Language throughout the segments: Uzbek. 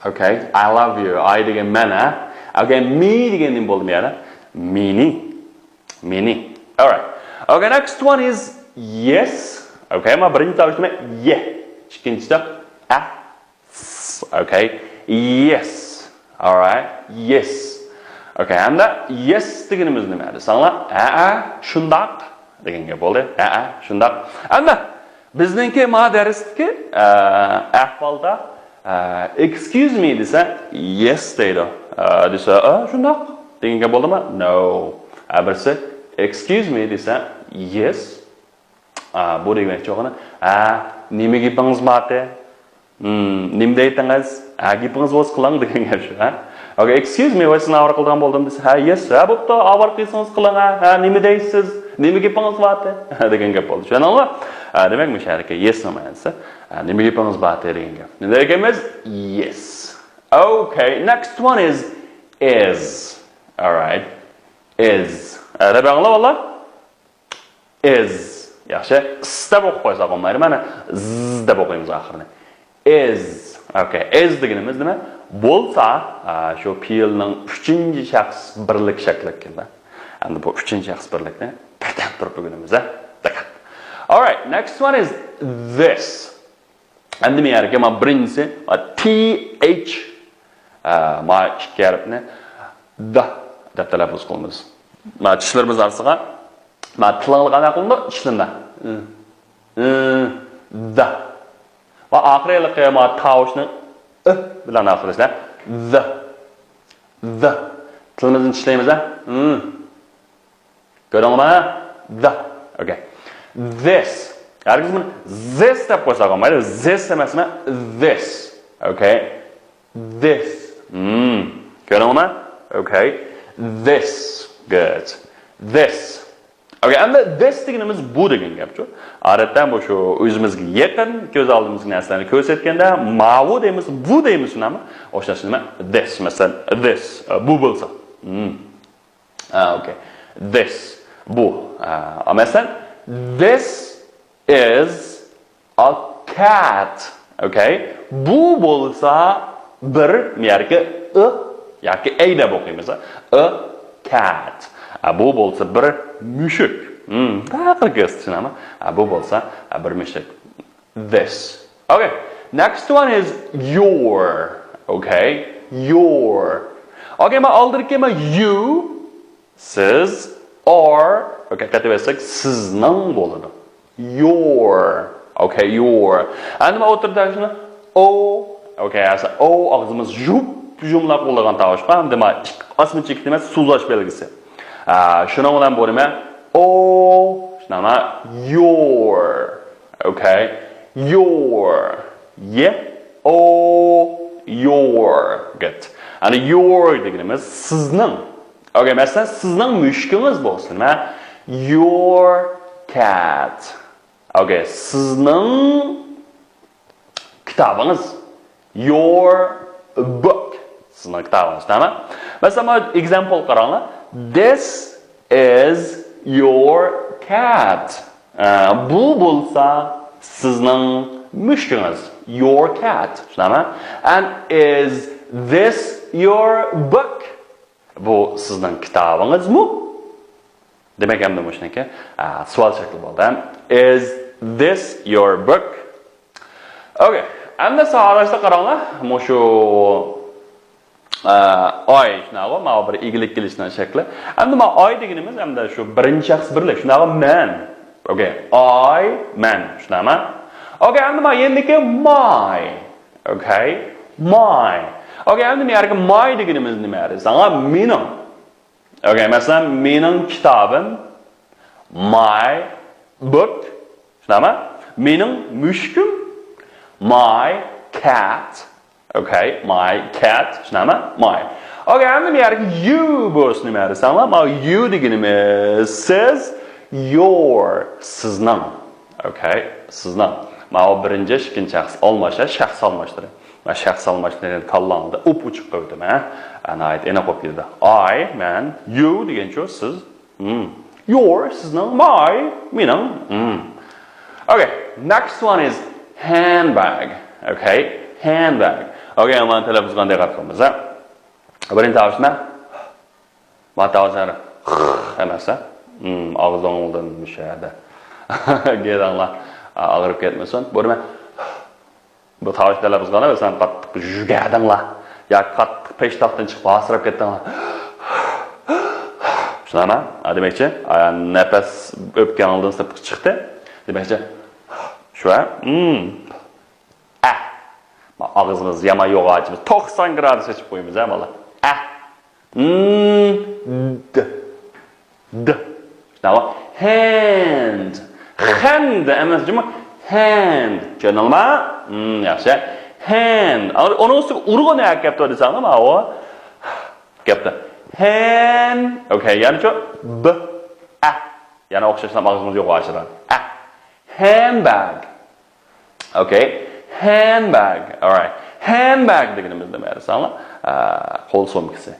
Okay, I love you. I degan mana. Okay, me degan nim bo'ldi meni. Meni. All right. Okay, next one is yes. Okay, ma birinchi tovushda ye. Ikkinchida a. Okay, yes. All right, yes. Okay, hamda yes deganimiz nima edi? Sanglar shundaq deganga bo'ldi. Shundaq. Hamda bizningki ma darsdagi ahvolda excuse me desa yes deydi. Desa shundaq deganga bo'ldimi? No. Birisi excuse me desa yes. Bu degan cho'g'ini nima gapingiz mate? Nima deytingiz? Gapingiz o'z qiling degan gap shu, ha? Okay, excuse me, what's now qilgan bo'ldim desa, yes, bo'pti, avval qilsangiz qiling, nima deysiz? Nima gapingiz mate? degan gap bo'ldi. Tushunarmi? Demak, musharaka yes nomasi. Nima gapingiz mate degan gap. Nima deganimiz? Yes. Okay, next one is. All right. Is. Rabanglar vallah? Is. Yaxshi. Sta o'qib qo'ysak bo'lmaydi. Mana z deb o'qiymiz oxirini. Is. Okay, is deganimiz nima? Bo'lsa, shu fe'lning 3-shaxs birlik shakli keldi. Endi bu 3-shaxs birlikni diqqat turib o'rganamiz, diqqat. All right, next one is this. Endi men yerga men birinchisi th ma ikki harfni deb talaffuz qilamiz. Ma tishlarimiz orasiga ma tilni qanday qildi? Ishlimda. Da. Va oxirgi ma tovushni bilan oxirlashlar. The. Tilimizni tishlaymiz, ko'ringmi? The. Okay. This. Hargiz buni this deb qo'ysak bo'lmaydi. This emasmi? This. Okay. This. Ko'ringmi? Okay. This. Good. This. Okay, endi this deganimiz bu degan gapchu. Odatda bu shu o'zimizga yaqin ko'z oldimizga narsalarni ko'rsatganda bu deymiz, bu deymiz, shunami? O'shash nima? This, masalan, this, bu bo'lsa. Okay. This, bu. Masalan, this is a cat. Okay? Bu bo'lsa bir yerga yoki a deb o'qiymiz. A cat. Bu bo'lsa bir mushuk. Haqiqiy tushunami? Bu bo'lsa bir mushuk. This. Okay. Next one is your. Okay? Your. Okay, ma oldingi you, siz, or, okay, kataversak sizning bo'ladi. Your. Okay, your. Endi ma o'tirdagini o. Okay, asa o og'zimiz jumla qo'llagan tovush. Endi ma osmonchik emas, so'zlash belgisi. Shuna bilan bo'lma shunama your. Okay? Your. Yeah. Your. Good. Ani your deganimiz sizning. Okay, masalan, sizning mushkingiz bo'lsin, your cat. Okay, sizning kitobingiz. Your book. Sizning kitobingiz, tamam? Masalan, example qaranglar. This is your cat. Bu bo'lsa sizning mushkingiz. Your cat. Tushunami? And is this your book? Bu sizning kitobingizmi? Demak, hamda shuniki savol shakli bo'ldi. Is this your book? Okay. Hamda savolashda qaranglar. Shu oy shunaqa mana bir egilik kelishdan shakli. Endi mana oy deganimiz hamda shu birinchi shaxs birlik. Shunaqa man. Okay, I, man. Shunaqami? Okay, endi mana yendiki my. Okay, my. Okay, endi men yerga my deganimiz nima edi? Sanga mening. Okay, masalan, mening kitobim, my book. Shunaqami? Mening mushkim, my cat. Okay, my cat, shunami? My. Okay, endi men yerga you bo'lsa nima edi? Sanglar, mana you deganimiz siz, your, sizning. Okay, sizning. Mana birinchi, ikkinchi shaxs almashish, shaxs almashtirish. Mana shaxs almashtirishni tanlangda o'p chiqib qo'ydim, Ana ayt, ena qo'yib keldi. I, man, you degancha siz, your, sizning, my, mening. Okay, next one is handbag. Okay, handbag. Okay, aman telaffuz qanday qilamiz, ha? Birinchi tavsiyam ma tavsiyam emas, ha? Og'zingdan mushada. Gedanglar ag'rib ketmasin. Bo'lma. Bu tavsiyalarimiz qana va sen qattiq jugadinglar. Ya qattiq peshtoqdan chiqib asrab ketdinglar. Shunama, demakchi, nafas o'pganingdan sirtqa chiqdi. Demakchi, shu og'zimiz yama yo'q ochimiz 90 gradus ochib qo'yamiz, ha, bola. D. Shunama, hand. Hand emas, juma hand. Tushundingmi? Yaxshi. Hand. Uni ustiga urg'ini aytibdi desangmi, mana u. Gapda. Hand. Okay, yana shu b. Yana o'xshashlar og'zimiz yo'q ochiradi. Handbag. Okay. Handbag. All right. Handbag deganimiz nima desanglar? Qo'l sumkasi.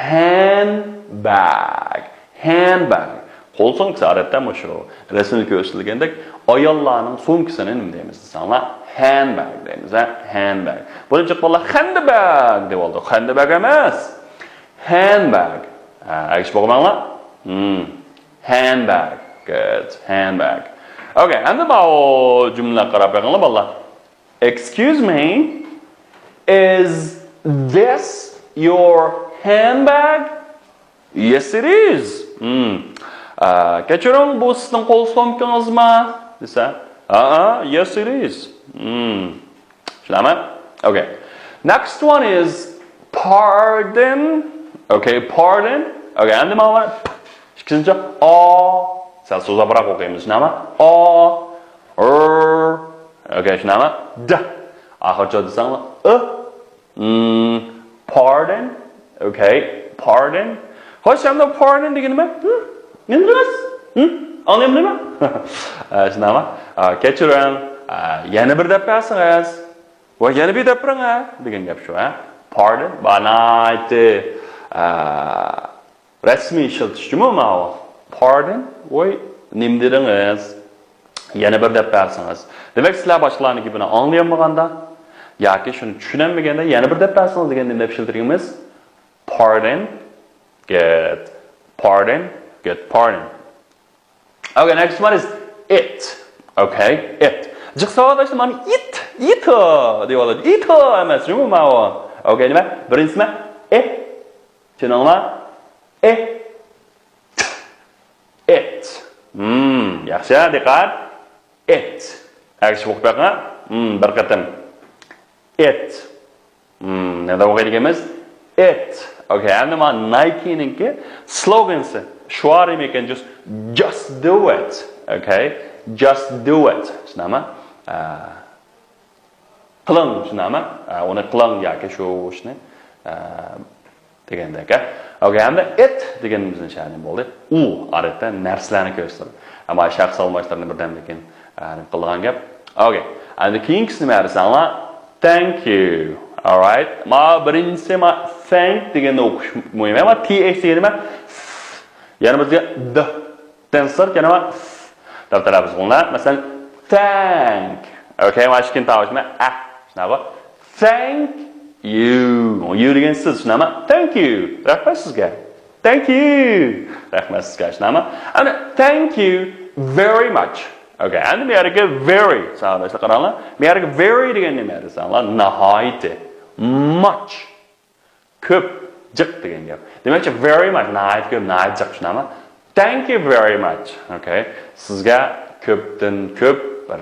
Handbag. Handbag. Qo'l sumkasi odatda shu rasmda ko'rsatilgandek ayollarning sumkasini nima deymiz desanglar? Handbag deymiz, ha? Handbag. Birinchi qo'llar handbag deb oldi. Handbag emas. Handbag. Aytish bo'lmanglar? Handbag. Good. Handbag. Okay, endi bu jumla qarab qo'yinglar bolalar. Excuse me, is this your handbag? Yes, it is. Kechiring, bu sizning qo'l sumkangizmi? Desa, yes, it is. Tushunami? Okay. Next one is pardon. Okay, pardon. Okay, endi mana ikkinchi Sal so'zlar biroq o'qiymiz, tushunami? Okay, tushunami? D. Oxircha desanglar, pardon. Okay, pardon. Xo'sh, endi pardon degani nima? Endi bilasiz? Anglayapsizmi? Tushunami? Kechiring, yana bir deb bersangiz, va yana bir deb turing, degan gap shu, ha? Pardon. Bana aytdi. Rasmiy ishlatishmi mana? Pardon. Voy, nim dedingiz. Yana bir deb bersangiz. Demak, sizlar boshqalarniki buni anglayolmaganda yoki shuni tushunolmaganda yana bir deb bersangiz degan deb ishlattirganmiz. Pardon. Good. Pardon. Good. Pardon. Okay, next one is it. Okay, it. Jiqsavadashda mana it deb oladi. It emas, nima mana? Okay, nima? Birinchisi nima? Tushuninglar? It. Yaxshi, diqqat. It. Yaxshi o'qib baqing. Bir qatam. It. Nima o'qiydigimiz? It. Okay, endi mana Nike'ninki slogansi. Shuari ekan, just do it. Okay? Just do it. Tushunami? Qiling, tushunami? Uni qiling yoki shu ishni degandek. Okay, endi it deganimizning sha'ni bo'ldi. U odatda narsalarni ko'rsatadi. Ammo shaxs almashlarni birdan lekin qilgan gap. Okay. Endi keyingisi nima desanglar? Thank you. All right. Ma birinchisi ma thank deganni o'qish muhim. Ama th nima? Yana bizga d tensor yana daftarimiz qilinglar. Masalan, thank. Okay, mana shu tavsiyam shunaqa. Thank you. You degan siz shunaqa. Thank you. Rahmat sizga. Thank you. Rahmat sizga shunaqa. Ana thank you very much. Okay, endi bu yerga very. Savolatga qaranglar. Bu yerga very degan nima desanglar? Nihoyatda. Much. Ko'p, jiq degan gap. Demakchi very much, nihoyat ko'p, nihoyat jiq shunaqa. Thank you very much. Okay. Sizga ko'pdan ko'p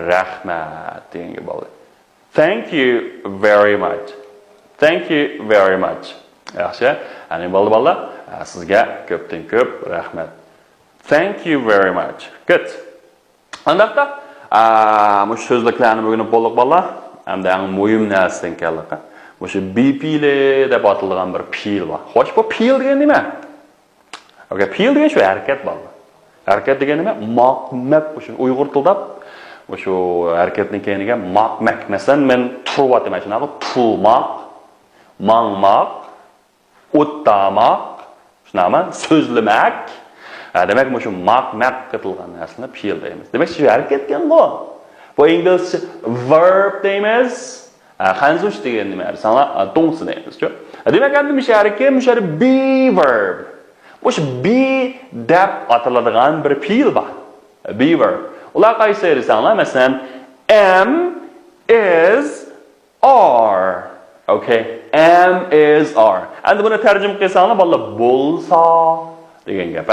rahmat degan gap bo'ldi. Thank you very much. Thank you very much. Yaxshi. Ani bo'ldi bolalar. Sizga ko'pdan ko'p rahmat. Thank you very much. Good. Andaqda mush so'zliklarni bugun bo'ldik bolalar. Hamda eng muhim narsadan keldik. Mush BP'li deb atilgan bir pil bor. Xo'sh, bu pil degan nima? Okay, pil degan shu harakat bolalar. Harakat degan nima? Maqmaq shu Uyg'ur tilida shu harakatning keyiniga maqmaq. Masalan, men turyapman shunaqa turmaq, mangmaq, o'ttamaq, shunaqa so'zlamak. Demak, shu maqmaq qitilgan narsani pil deymiz. Demak, shu harakat ekan bu. Bu inglizcha verb deymiz. Hanzuş degan nima? Sana dongsi deymiz-ku. Demak, endi müşari be verb. O'sha be deb ataladigan bir fe'l bor. Be verb. Ular qaysi desanglar, masalan, am, is, are. Okay, am, is, are. Endi buni tarjima qilsanglar, bolalar bo'lsa degan gap.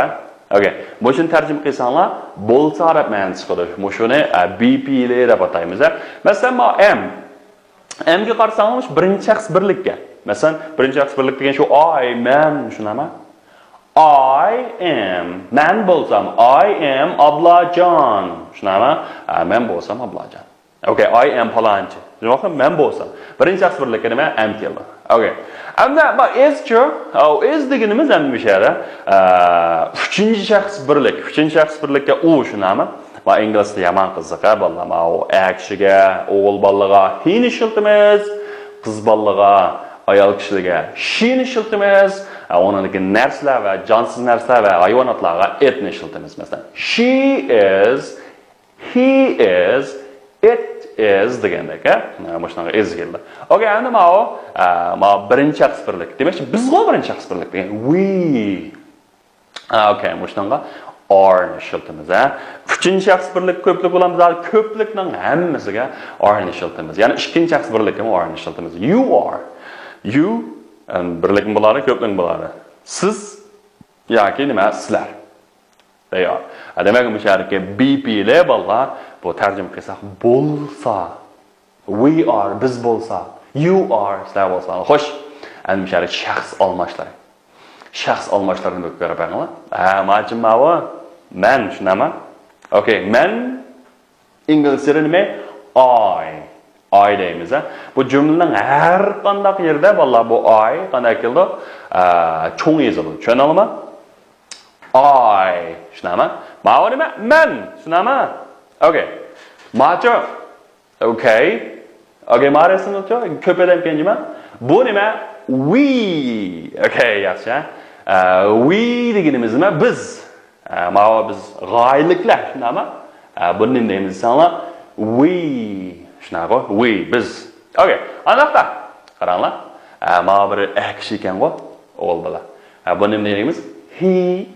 Okay, buni tarjima qilsanglar, bo'lsa deb ma'no chiqadi. Shuni BP'li deb ataymiz. Masalan, am. Amga qarasangiz birinchi shaxs birlikka. Masalan, birinchi shaxs birlik degan shu I, man, shunami? I am. Man bo'lsam, I am Ablajon. Shunami? Men bo'lsam Ablajon. Okay, I am palonchi. Yo'qmi, men bo'lsam. Birinchi shaxs birlikka nima? Am keldi. Okay. Endi is-chi? Is deganimiz endi mishara. Uchinchi shaxs birlik. Uchinchi shaxs birlikka u shunami? İngliztili yaman qiziq, bolalar. O akshiga, o'g'il bolaga he-ni ishlatamiz, qiz bolaga, ayol kishiga she-ni ishlatamiz. Onunki narsalar va jonsiz narsalar va hayvonotlarga it-ni ishlatamiz. Masalan, she is, he is, it is degandek, mana shunaqa is keldi. Okay, endi mana birinchi shaxs birlik. Demak, bizga birinchi shaxs birlik degan we. Okay, mana shunaqa are ishlatamiz. Uchinchi shaxs birlik ko'plik bo'lamiz. Ko'plikning hammasiga are ishlatamiz. Ya'ni ikkinchi shaxs birlikka are ishlatamiz. You are. You birlik bo'ladi, ko'plik bo'ladi. Siz yoki nima sizlar. Deyar. Demak, musharika BP le bolalar bu tarjima qilsak bo'lsa. We are biz bo'lsa. You are sizlar bo'lsa. Xo'sh. Endi musharika shaxs almashlari. Shaxs almashlarini ko'rib qo'yinglar. Ma'lum ma'vo. Man shunami? Okay, man inglizcada nima? I deymiz. Bu jumlaning har qanday yerda bolalar bu I qanday keldi? Cho'ng yoziladi. Tushunalmi? I shunami? Ma'vo nima? Man shunami? Okay. Macho. Okay. Okay, ma'rasini ko'paydan keyinmi? Bu nima? We. Okay, yaxshi. We deganimiz nima? Biz. Ma'vo biz g'oyliklar, shunami? Buni nima deymiz sanlar? We. Shunaqa, we biz. Okay, aniqda. Qaranglar. Ma'vo bir kishi ekan-ku, o'g'il bola. Buni nima deymiz? He.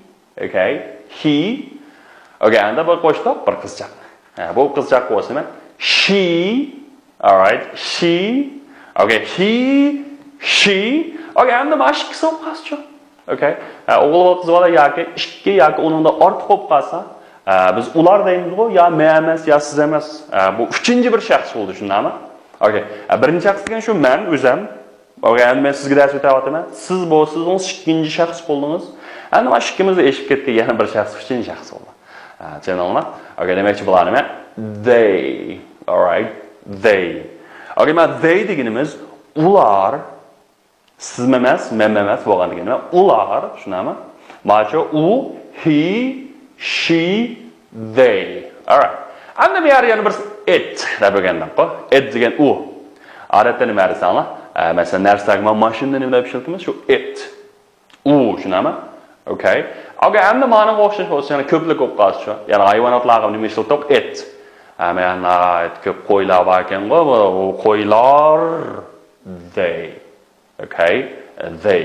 Okay, he. Okay, endi bir qo'shdi, bir qizchaq. Bu qizchaq bo'lsa nima? She. All right, she. Okay, he, she. Okay, endi mashq qilib qaschu. Okay. O'g'il qiz bola yoki ikki yoki uningda ortiq bo'lib qolsa, biz ular deymiz-ku, yo men emas, yo siz emas. Bu uchinchi bir shaxs bo'ldi, shundami? Okay. Birinchi shaxs degan shu men o'zim. Okay, endi men sizga dars o'tyapman. Siz bo'lsangiz ikkinchi shaxs qo'ldingiz. Endi mana ikkimizni eshib ketgan yana bir shaxs uchinchi shaxs bo'ldi. Tushundingmi? Okay, demakchi bular nima? They. All right. They. Okay, mana they deganimiz ular siz emas, men emas bo'lganligini. Ular, shunami? Macho u, he, she, they. All right. Endi bu yer yana bir it deb o'rgandim-ku. It degan u. Odatda nima desanglar? Masalan, narsaga mashina nima deb ishlatamiz? Shu it. U, shunami? Okay. Okay, endi mana o'xshash bo'lsa, yana ko'plik bo'lib qolsa, ya'ni hayvonotlarga nima ishlatib it. Mana ko'p qo'ylar bor ekan-ku, qo'ylar they. Okay, they.